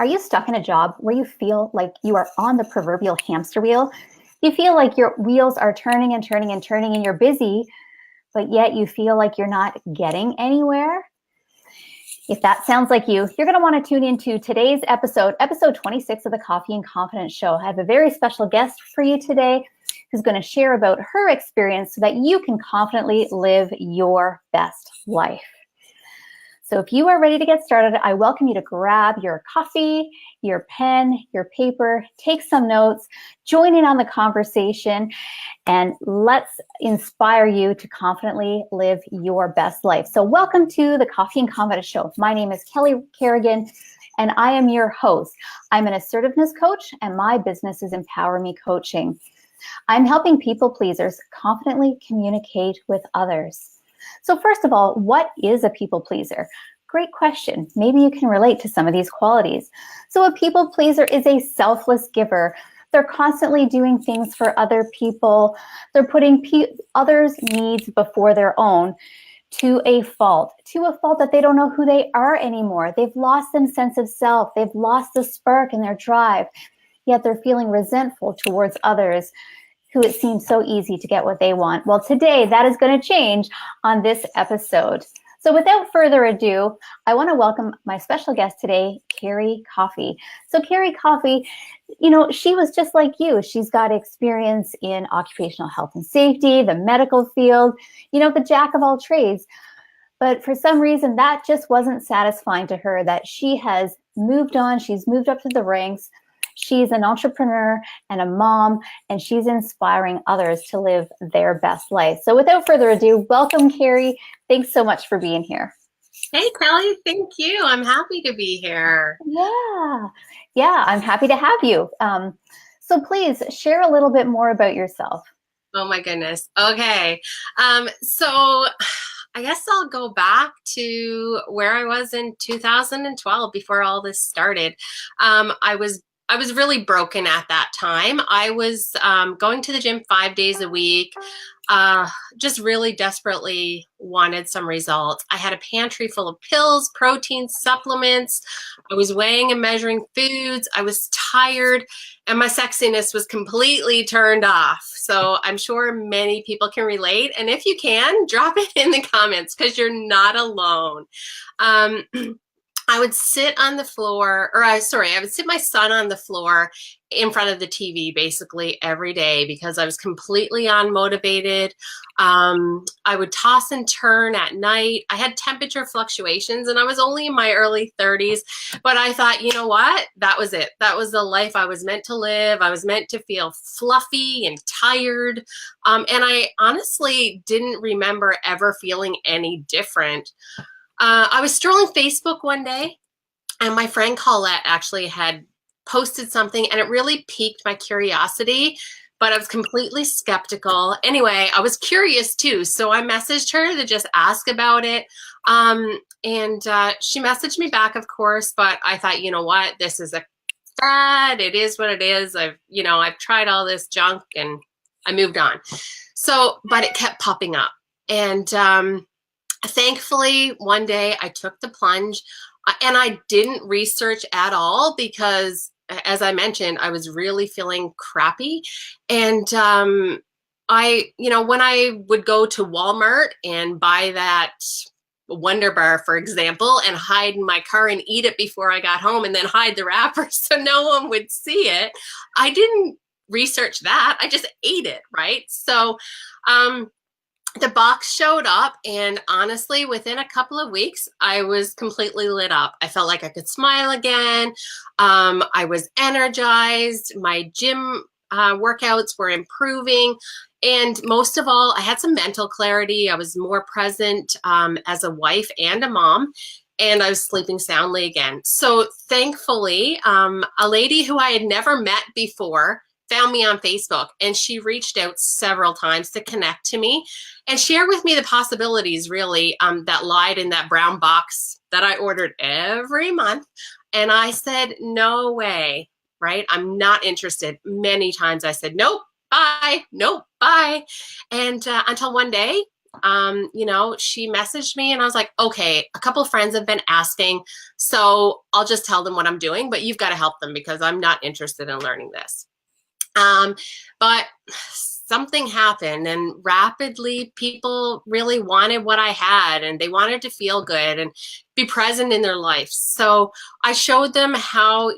Are you stuck in a job where you feel like you are on the proverbial hamster wheel? You feel like your wheels are turning and turning and turning and you're busy, but yet you feel like you're not getting anywhere? If that sounds like you, you're going to want to tune into today's episode, episode 26 of the Coffee and Confidence Show. I have a very special guest for you today who's going to share about her experience so that you can confidently live your best life. So if you are ready to get started, I welcome you to grab your coffee, your pen, your paper, take some notes, join in on the conversation, and let's inspire you to confidently live your best life. So welcome to the Coffee and Confidence Show. My name is Kelly Kerrigan, and I am your host. I'm an assertiveness coach, and my business is Empower Me Coaching. I'm helping people pleasers confidently communicate with others. So first of all, what is a people pleaser? Great question. Maybe you can relate to some of these qualities. So a people pleaser is a selfless giver. They're constantly doing things for other people. They're putting others' needs before their own to a fault that they don't know who they are anymore. They've lost some sense of self. They've lost the spark in their drive, yet they're feeling resentful towards others who it seems so easy to get what they want. Well, today that is going to change on this episode. So without further ado, I want to welcome my special guest today, Kerri Coffey. So Kerri Coffey, she was just like you. She's got experience in occupational health and safety, the medical field, the jack of all trades. But for some reason, that just wasn't satisfying to her, that she has moved on. She's moved up to the ranks. She's an entrepreneur and a mom, and she's inspiring others to live their best life. So without further ado, welcome, Kerri. Thanks so much for being here. Hey, Kelly, thank you. I'm happy to be here. Yeah, I'm happy to have you. So please share a little bit more about yourself. Oh, my goodness. Okay. So I guess I'll go back to where I was in 2012 before all this started. I was really broken at that time. I was going to the gym 5 days a week, just really desperately wanted some results. I had a pantry full of pills, protein supplements. I was weighing and measuring foods. I was tired, and my sexiness was completely turned off. So I'm sure many people can relate. And if you can, drop it in the comments because you're not alone. I would sit on the floor, I would sit my son on the floor in front of the TV basically every day because I was completely unmotivated. I would toss and turn at night. I had temperature fluctuations and I was only in my early 30s, but I thought, you know what? That was it. That was the life I was meant to live. I was meant to feel fluffy and tired. And I honestly didn't remember ever feeling any different. I was strolling Facebook one day, and my friend Colette actually had posted something, and it really piqued my curiosity, but I was completely skeptical. Anyway, I was curious too, so I messaged her to just ask about it, and she messaged me back, of course, but I thought, you know what, this is a fad. It is what it is. I've tried all this junk, and I moved on. So, but it kept popping up, and thankfully, one day I took the plunge and I didn't research at all because, as I mentioned, I was really feeling crappy. And when I would go to Walmart and buy that Wonder Bar, for example, and hide in my car and eat it before I got home and then hide the wrapper so no one would see it, I didn't research that. I just ate it, right? So, the box showed up, and honestly, within a couple of weeks, I was completely lit up. I felt like I could smile again. I was energized. My gym workouts were improving. And most of all, I had some mental clarity. I was more present as a wife and a mom, and I was sleeping soundly again. So thankfully, a lady who I had never met before found me on Facebook, and she reached out several times to connect to me and share with me the possibilities really that lied in that brown box that I ordered every month. And I said, no way, right? I'm not interested. Many times I said, nope, bye, nope, bye. And until one day She messaged me and I was like, okay, a couple of friends have been asking, so I'll just tell them what I'm doing, but you've got to help them because I'm not interested in learning this. But something happened, and rapidly people really wanted what I had, and they wanted to feel good and be present in their life. So I showed them how,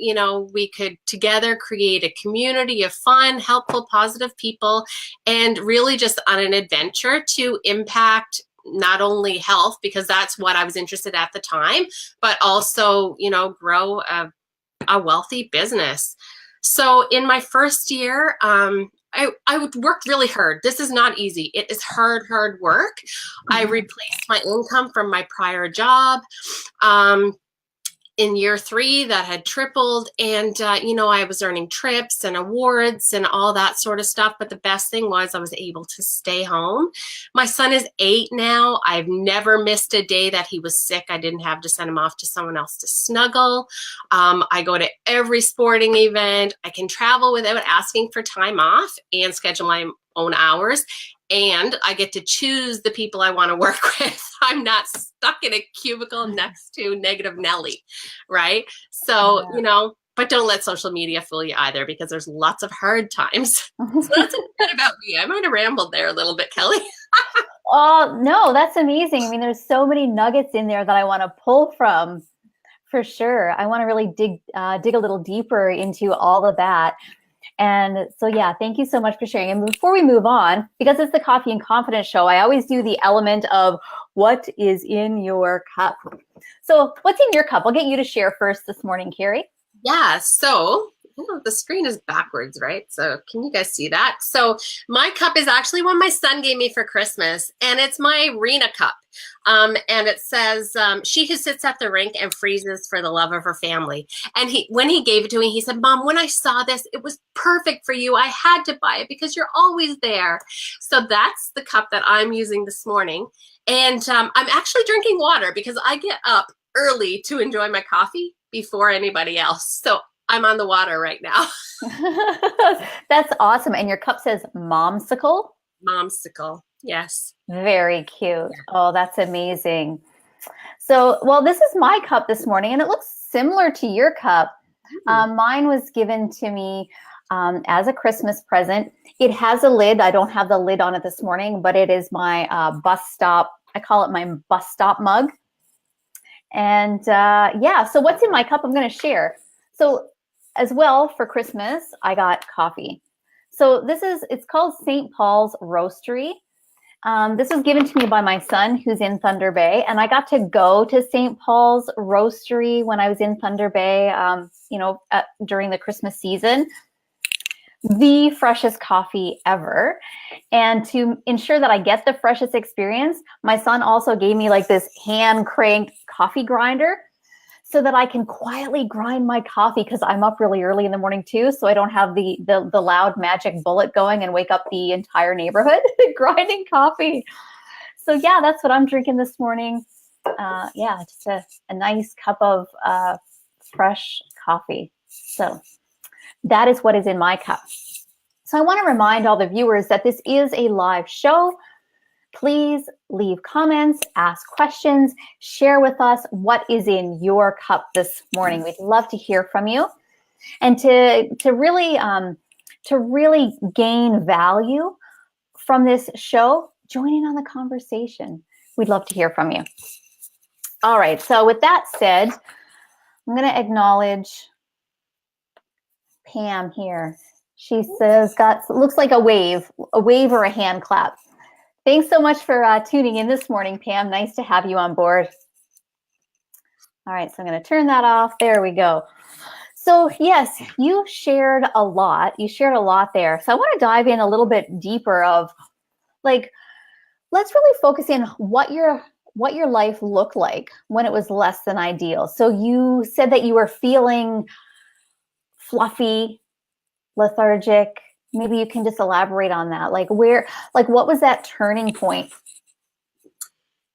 we could together create a community of fun, helpful, positive people, and really just on an adventure to impact not only health, because that's what I was interested at the time, but also, grow a wealthy business. So in my first year, I worked really hard. This is not easy. It is hard work. I replaced my income from my prior job. In year 3, that had tripled, and I was earning trips and awards and all that sort of stuff, but the best thing was I was able to stay home. My son is 8 now. I've never missed a day that he was sick. I didn't have to send him off to someone else to snuggle. I go to every sporting event. I can travel without asking for time off and schedule my own hours, and I get to choose the people I want to work with. I'm not stuck in a cubicle next to negative Nelly, right? So, but don't let social media fool you either, because there's lots of hard times. So that's a bit about me. I might have rambled there a little bit, Kelly. Oh, no, that's amazing. I mean, there's so many nuggets in there that I want to pull from, for sure. I want to really dig a little deeper into all of that. And so, yeah, thank you so much for sharing. And before we move on, because it's the Coffee and Confidence show, I always do the element of what is in your cup. So what's in your cup? I'll get you to share first this morning, Kerri. Yeah, so the screen is backwards, right? So can you guys see that? So my cup is actually one my son gave me for Christmas, and it's my Rena cup. And it says, she who sits at the rink and freezes for the love of her family. And when he gave it to me, he said, Mom, when I saw this, it was perfect for you. I had to buy it because you're always there. So that's the cup that I'm using this morning. And I'm actually drinking water because I get up early to enjoy my coffee before anybody else. So I'm on the water right now. That's awesome. And your cup says Momsicle? Momsicle, yes. Very cute. Oh, that's amazing. So, well, this is my cup this morning, and it looks similar to your cup. Mine was given to me as a Christmas present. It has a lid. I don't have the lid on it this morning, but it is my bus stop. I call it my bus stop mug. And so what's in my cup I'm going to share. So as well, for Christmas, I got coffee. So it's called St. Paul's Roastery. This was given to me by my son, who's in Thunder Bay, and I got to go to St. Paul's Roastery when I was in Thunder Bay, during the Christmas season. The freshest coffee ever. And to ensure that I get the freshest experience, my son also gave me like this hand cranked coffee grinder so that I can quietly grind my coffee, because I'm up really early in the morning too. So I don't have the loud magic bullet going and wake up the entire neighborhood grinding coffee. So yeah, that's what I'm drinking this morning. Just a nice cup of fresh coffee. So that is what is in my cup. So I want to remind all the viewers that this is a live show. Please leave comments, ask questions, share with us what is in your cup this morning. We'd love to hear from you. And to really gain value from this show, join in on the conversation. We'd love to hear from you. All right, so with that said, I'm going to acknowledge Pam here. She says, looks like a wave or a hand clap. Thanks so much for tuning in this morning, Pam. Nice to have you on board. All right, so I'm going to turn that off. There we go. So yes, you shared a lot. You shared a lot there. So I want to dive in a little bit deeper of, let's really focus in what your life looked like when it was less than ideal. So you said that you were feeling fluffy, lethargic. Maybe you can just elaborate on that. What was that turning point?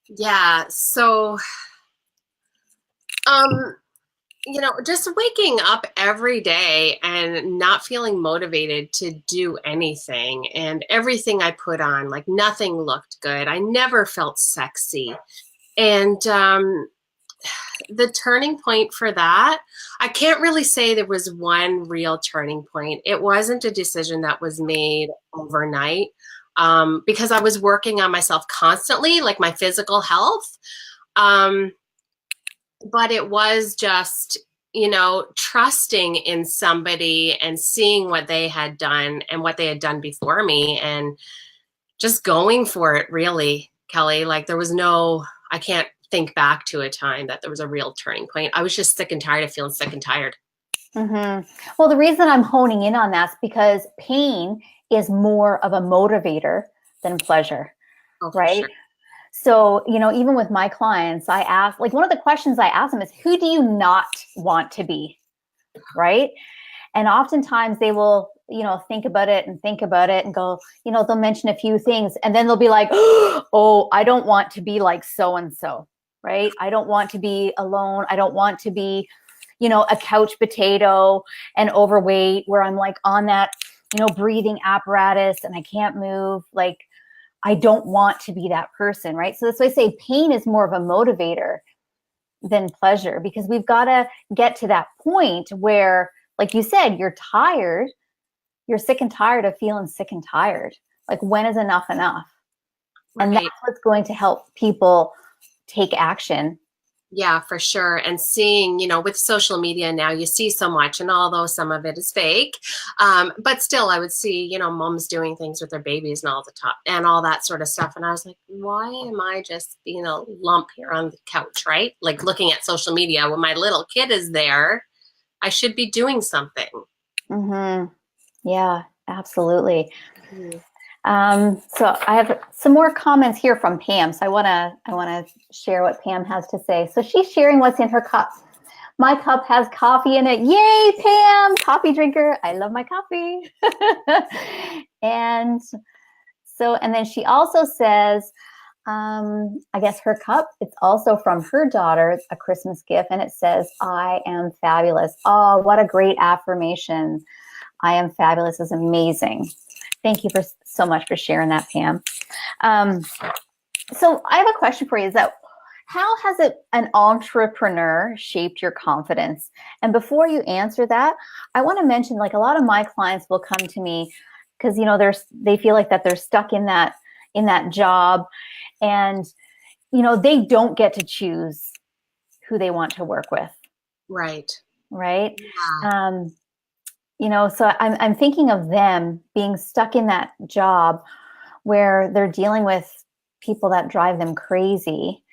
Yeah. So, just waking up every day and not feeling motivated to do anything, and everything I put on, like nothing looked good. I never felt sexy. And the turning point for that, I can't really say there was one real turning point. It wasn't a decision that was made overnight, because I was working on myself constantly, like my physical health. Um, but it was just, trusting in somebody and seeing what they had done and what they had done before me, and just going for it, really, Kelly. Like I can't think back to a time that there was a real turning point. I was just sick and tired of feeling sick and tired. Well, the reason I'm honing in on that is because pain is more of a motivator than pleasure, Oh, for right? sure. So, even with my clients, I ask, like, one of the questions I ask them is, who do you not want to be? Right. And oftentimes they will, think about it and go, they'll mention a few things and then they'll be like, oh, I don't want to be like so-and-so, right? I don't want to be alone. I don't want to be, a couch potato and overweight where I'm like on that, breathing apparatus and I can't move. Like, I don't want to be that person, right? So that's why I say pain is more of a motivator than pleasure, because we've got to get to that point where, like you said, you're tired, you're sick and tired of feeling sick and tired. Like, when is enough enough? Right. And that's what's going to help people take action. Yeah, for sure. And seeing, with social media now, you see so much, and although some of it is fake, but still I would see, moms doing things with their babies and all the time and all that sort of stuff. And I was like, why am I just being a lump here on the couch, right? Like looking at social media when my little kid is there, I should be doing something. Yeah, absolutely. Mm-hmm. So I have some more comments here from Pam. So I want to share what Pam has to say. So she's sharing what's in her cup. My cup has coffee in it. Yay, Pam, coffee drinker. I love my coffee. And then she also says, I guess her cup, it's also from her daughter, a Christmas gift, and it says, I am fabulous. Oh, what a great affirmation. I am fabulous is amazing. Thank you so much for sharing that, Pam. So I have a question for you. Is that, how has an entrepreneur shaped your confidence? And before you answer that, I want to mention, like, a lot of my clients will come to me because, they feel like that they're stuck in that job, and, they don't get to choose who they want to work with. Right. Right. Yeah. So I'm thinking of them being stuck in that job where they're dealing with people that drive them crazy,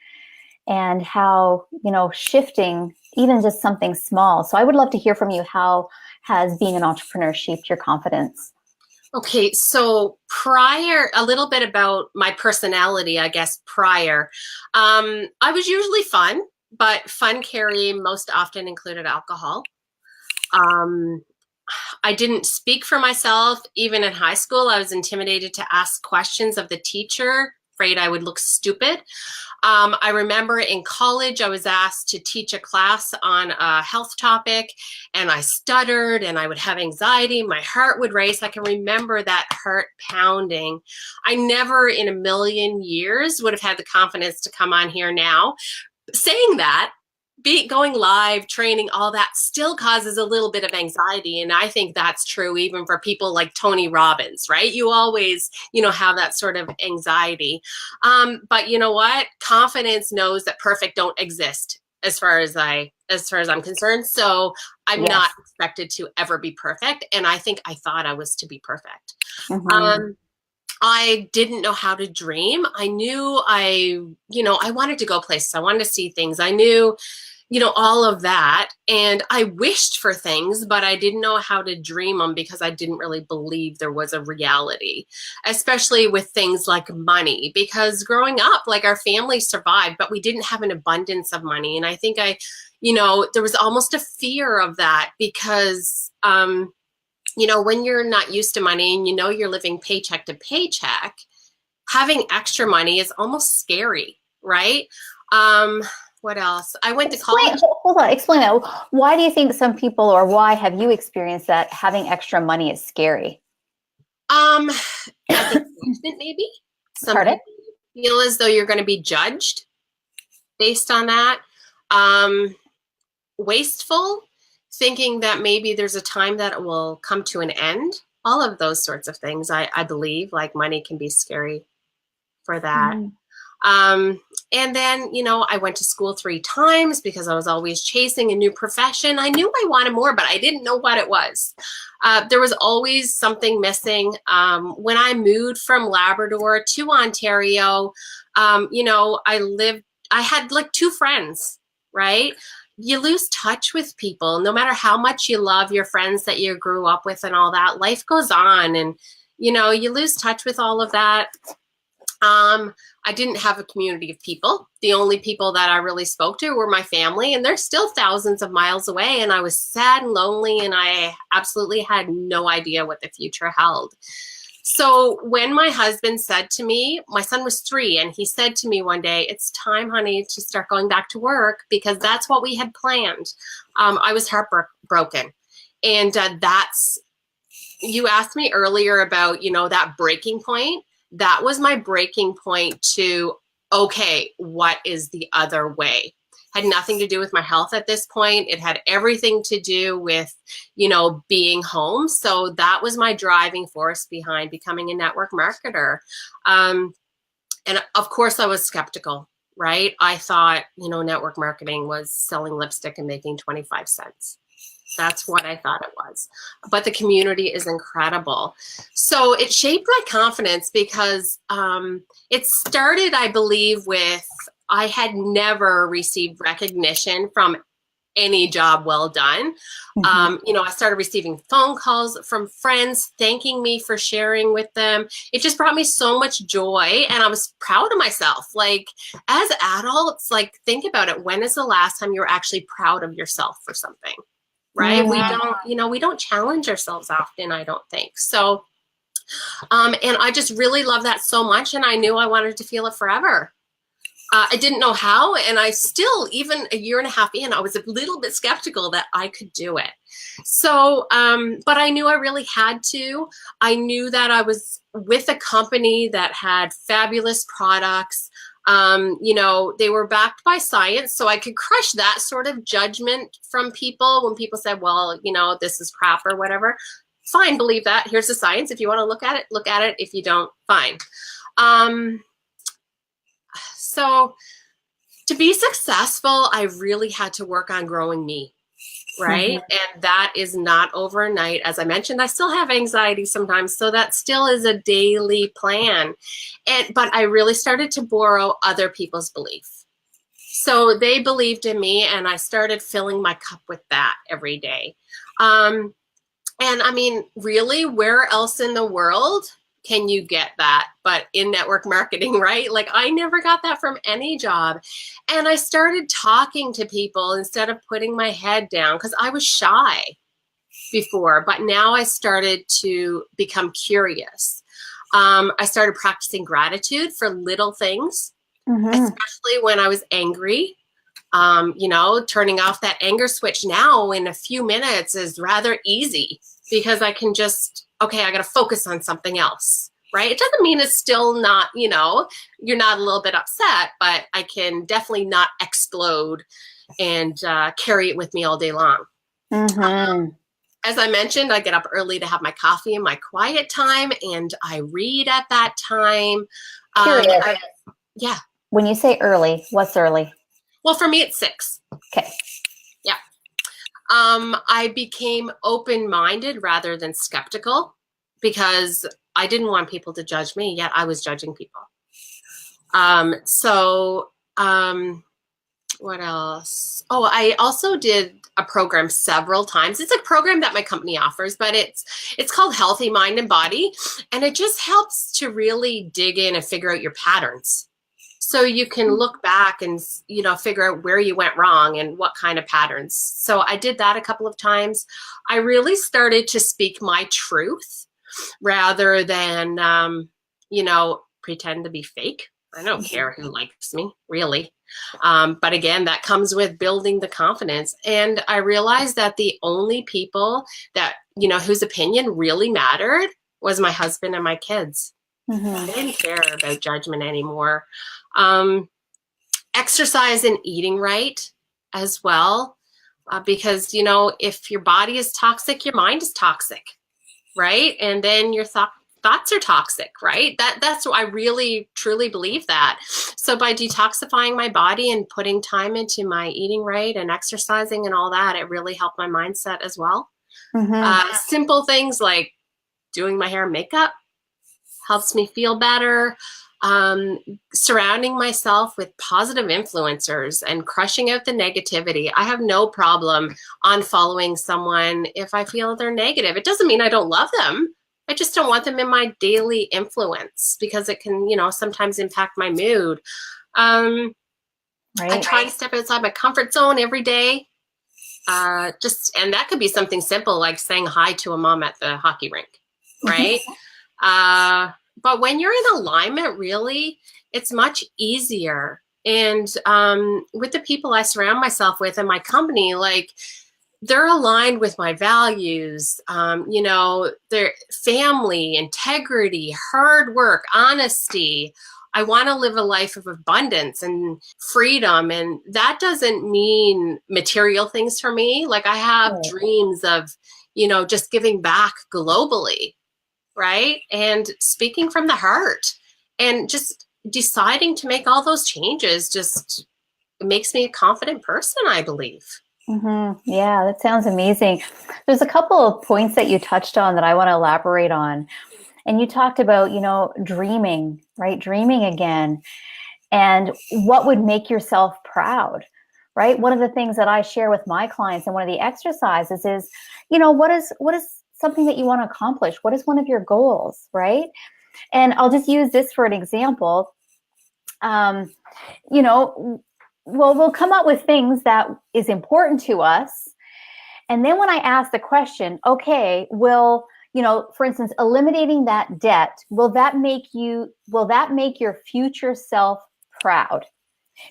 and how, shifting even just something small. So I would love to hear from you. How has being an entrepreneur shaped your confidence? Okay, so a little bit about my personality, I guess, prior. I was usually fun, but fun, Kerri, most often included alcohol. I didn't speak for myself. Even in high school, I was intimidated to ask questions of the teacher, afraid I would look stupid. I remember in college, I was asked to teach a class on a health topic, and I stuttered and I would have anxiety. My heart would race. I can remember that heart pounding. I never in a million years would have had the confidence to come on here now. Saying that, going live, training, all that still causes a little bit of anxiety. And I think that's true even for people like Tony Robbins, right? You always, have that sort of anxiety. But you know what? Confidence knows that perfect don't exist as far as I'm concerned. So I'm not expected to ever be perfect. And I think I thought I was to be perfect. I didn't know how to dream. I knew I wanted to go places. I wanted to see things. I knew, all of that. And I wished for things, but I didn't know how to dream them because I didn't really believe there was a reality, especially with things like money, because growing up, like, our family survived, but we didn't have an abundance of money. And I think there was almost a fear of that because, when you're not used to money and you're living paycheck to paycheck, having extra money is almost scary, right? What else? I went to Explain, college. hold on, explain that. Why do you think some people, or why have you experienced that having extra money is scary? I think judgment, maybe. Some Pardon? people feel as though you're going to be judged based on that. Um, Wasteful, thinking that maybe there's a time that it will come to an end. All of those sorts of things, I believe, like money can be scary for that. Mm. And then, I went to school 3 times because I was always chasing a new profession. I knew I wanted more, but I didn't know what it was. There was always something missing. When I moved from Labrador to Ontario, I had like 2 friends, right? You lose touch with people, no matter how much you love your friends that you grew up with and all that. Life goes on, and, you lose touch with all of that. I didn't have a community of people. The only people that I really spoke to were my family, and they're still thousands of miles away. And I was sad and lonely, and I absolutely had no idea what the future held. So when my husband said to me, my son was 3, and he said to me one day, "It's time, honey, to start going back to work," because that's what we had planned. I was heartbroken. And you asked me earlier about, that breaking point. That was my breaking point to, okay, what is the other way? Had nothing to do with my health at this point. It had everything to do with, being home. So that was my driving force behind becoming a network marketer. And of course I was skeptical, right? I thought, network marketing was selling lipstick and making 25 cents. That's what I thought it was. But the community is incredible. So it shaped my confidence because it started, I believe, with I had never received recognition from any job well done. Mm-hmm. I started receiving phone calls from friends thanking me for sharing with them. It just brought me so much joy, and I was proud of myself. Like, as adults, like, think about it. When is the last time you were actually proud of yourself for something? Right? Mm-hmm. We don't challenge ourselves often, I don't think. So, and I just really love that so much. And I knew I wanted to feel it forever. I didn't know how. And I still, even a year and a half in, I was a little bit skeptical that I could do it. So, but I knew I really had to. I knew that I was with a company that had fabulous products. They were backed by science, so I could crush that sort of judgment from people when people said, well, this is crap or whatever. Fine, believe that. Here's the science. If you want to look at it, look at it. If you don't, fine. So to be successful, I really had to work on growing me. Right. Mm-hmm. And that is not overnight. As I mentioned, I still have anxiety sometimes. So that still is a daily plan. But I really started to borrow other people's belief. So they believed in me, and I started filling my cup with that every day. And I mean, really, where else in the world can you get that but in network marketing, right? Like, I never got that from any job. And I started talking to people instead of putting my head down, because I was shy before, but now I started to become curious. I started practicing gratitude for little things, Mm-hmm. especially when I was angry. Turning off that anger switch now in a few minutes is rather easy, because I can just, okay, I got to focus on something else, right? It doesn't mean it's still not, you're not a little bit upset, but I can definitely not explode and carry it with me all day long. Mm-hmm. As I mentioned, I get up early to have my coffee in my quiet time, and I read at that time. Curious. Yeah. When you say early, what's early? Well, for me, it's 6. Okay. Yeah. I became open-minded rather than skeptical, because I didn't want people to judge me, yet I was judging people. What else? Oh, I also did a program several times. It's a program that my company offers, but it's called Healthy Mind and Body, and it just helps to really dig in and figure out your patterns. So you can look back and, figure out where you went wrong and what kind of patterns. So I did that a couple of times. I really started to speak my truth rather than, pretend to be fake. I don't care who likes me, really. But again, that comes with building the confidence. And I realized that the only people that, whose opinion really mattered was my husband and my kids. I didn't care about judgment anymore. Exercise and eating right as well. Because, if your body is toxic, your mind is toxic, right? And then your thoughts are toxic, right? That's what I really, truly believe that. So by detoxifying my body and putting time into my eating right and exercising and all that, it really helped my mindset as well. Simple things like doing my hair and makeup helps me feel better. Surrounding myself with positive influencers and crushing out the negativity. I have no problem unfollowing someone if I feel they're negative. It doesn't mean I don't love them. I just don't want them in my daily influence because it can, sometimes impact my mood. I try to step outside my comfort zone every day. And that could be something simple like saying hi to a mom at the hockey rink, right? But when you're in alignment, really, it's much easier. And with the people I surround myself with in my company, like they're aligned with my values, their family, integrity, hard work, honesty. I want to live a life of abundance and freedom. And that doesn't mean material things for me. Like I have dreams of, just giving back globally. Right? And speaking from the heart and just deciding to make all those changes just makes me a confident person, I believe. Yeah, that sounds amazing. There's a couple of points that you touched on that I want to elaborate on. And you talked about, dreaming, right? Dreaming again. And what would make yourself proud, right? One of the things that I share with my clients and one of the exercises is, what is something that you want to accomplish? What is one of your goals, right? And I'll just use this for an example. We'll come up with things that is important to us. And then when I ask the question, okay, for instance, eliminating that debt, will that make your future self proud?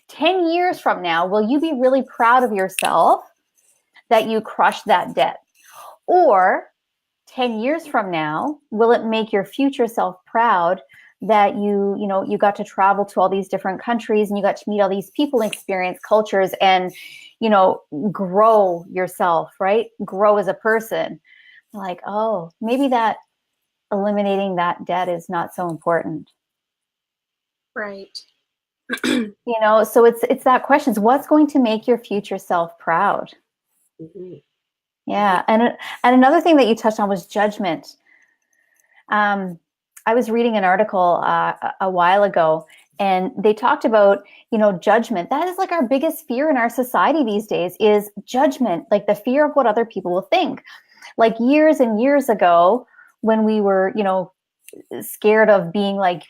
10 years from now, will you be really proud of yourself that you crushed that debt? Or 10 years from now, will it make your future self proud that you got to travel to all these different countries and you got to meet all these people and experience cultures and, grow yourself, right? Grow as a person. Like, oh, maybe that eliminating that debt is not so important. Right. So it's that question, what's going to make your future self proud? Yeah. And another thing that you touched on was judgment. I was reading an article a while ago, and they talked about, judgment. That is like our biggest fear in our society these days is judgment, like the fear of what other people will think. Like years and years ago, when we were, scared of being like,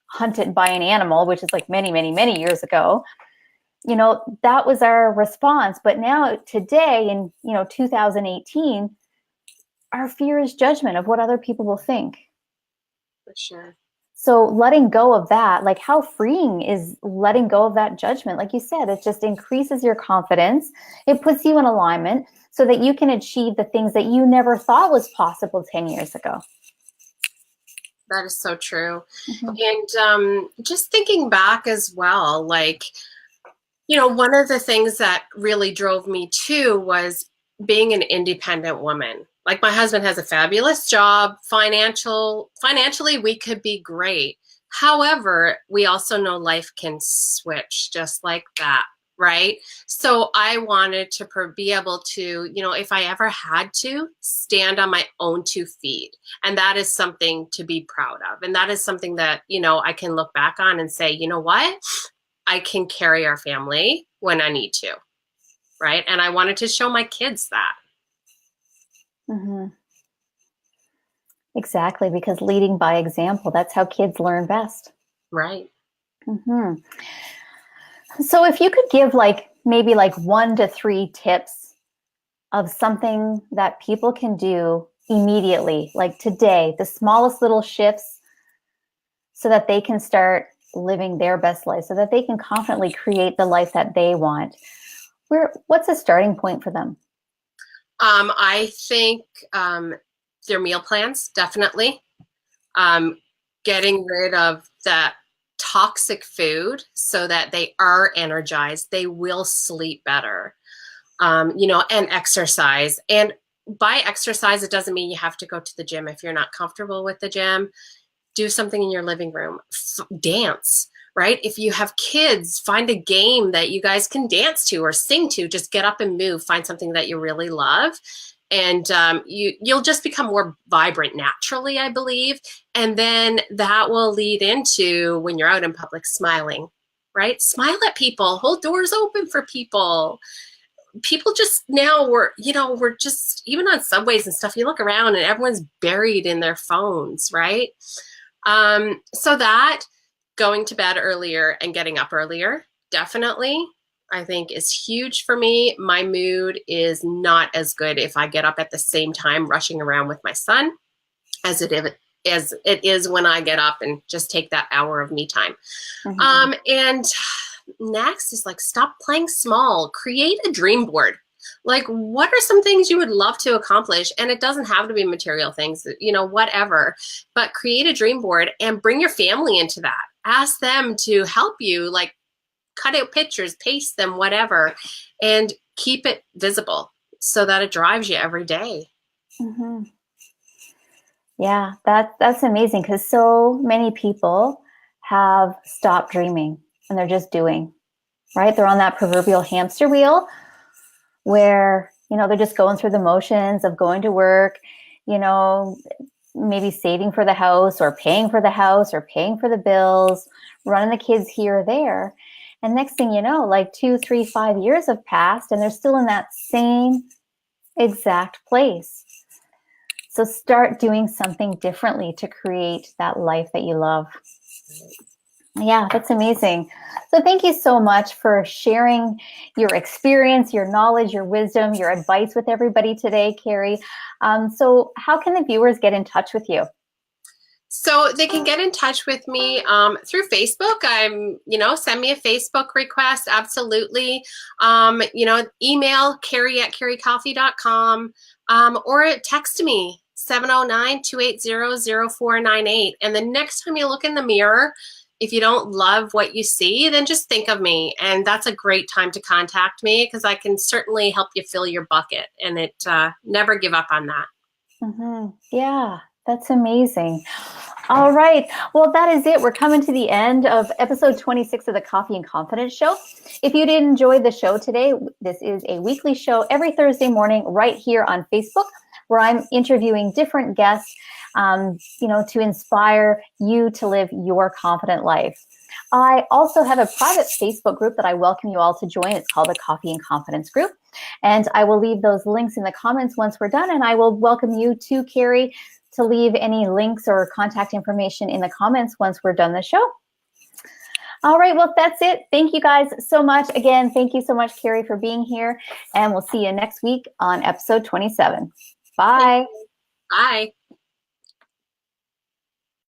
hunted by an animal, which is like many, many, many years ago, that was our response. But now today in, 2018, our fear is judgment of what other people will think. For sure. So letting go of that, like how freeing is letting go of that judgment? Like you said, it just increases your confidence. It puts you in alignment so that you can achieve the things that you never thought was possible 10 years ago. That is so true. And just thinking back as well, like, one of the things that really drove me too was being an independent woman. Like my husband has a fabulous job, financially we could be great. However, we also know life can switch just like that, right? So I wanted to be able to, if I ever had to, stand on my own 2 feet. And that is something to be proud of. And that is something that, I can look back on and say, you know what? I can carry our family when I need to, right? And I wanted to show my kids that. Exactly, because leading by example, that's how kids learn best. Right. So if you could give maybe 1 to 3 tips of something that people can do immediately, like today, the smallest little shifts so that they can start living their best life so that they can confidently create the life that they want, what's a starting point for them? I think their meal plans, definitely. Getting rid of that toxic food so that they are energized, they will sleep better, and exercise. And by exercise, it doesn't mean you have to go to the gym. If you're not comfortable with the gym, do something in your living room, dance, right? If you have kids, find a game that you guys can dance to or sing to. Just get up and move, find something that you really love. And you'll just become more vibrant naturally, I believe. And then that will lead into, when you're out in public, smiling, right? Smile at people, hold doors open for people. People just now, we're just, even on subways and stuff, you look around and everyone's buried in their phones, right? So that, going to bed earlier and getting up earlier, definitely, I think is huge for me. My mood is not as good if I get up at the same time rushing around with my son as it is when I get up and just take that hour of me time. Mm-hmm. And next is like, stop playing small, create a dream board. Like, what are some things you would love to accomplish? And it doesn't have to be material things, whatever, but create a dream board and bring your family into that. Ask them to help you, like cut out pictures, paste them, whatever, and keep it visible so that it drives you every day. Mm-hmm. Yeah, that's amazing, because so many people have stopped dreaming and they're just doing, right? They're on that proverbial hamster wheel where, they're just going through the motions of going to work, maybe saving for the house or paying for the house or paying for the bills, running the kids here or there. And next thing you know, like 2, 3, 5 years have passed and they're still in that same exact place. So start doing something differently to create that life that you love. Yeah, that's amazing. So thank you so much for sharing your experience, your knowledge, your wisdom, your advice with everybody today, Kerri. So how can the viewers get in touch with you? So they can get in touch with me through Facebook. Send me a Facebook request. Absolutely. Email Kerri@kerricoffey.com, or text me 709-280-0498. And the next time you look in the mirror, if you don't love what you see, then just think of me. And that's a great time to contact me, because I can certainly help you fill your bucket, and never give up on that. Mm-hmm. Yeah, that's amazing. All right. Well, that is it. We're coming to the end of episode 26 of the Coffee and Confidence Show. If you did enjoy the show today, this is a weekly show every Thursday morning right here on Facebook, where I'm interviewing different guests, to inspire you to live your confident life. I also have a private Facebook group that I welcome you all to join. It's called the Coffee and Confidence Group. And I will leave those links in the comments once we're done. And I will welcome you to, Kerri, to leave any links or contact information in the comments once we're done the show. All right, well, that's it. Thank you guys so much. Again, thank you so much, Kerri, for being here. And we'll see you next week on episode 27. Bye. Bye.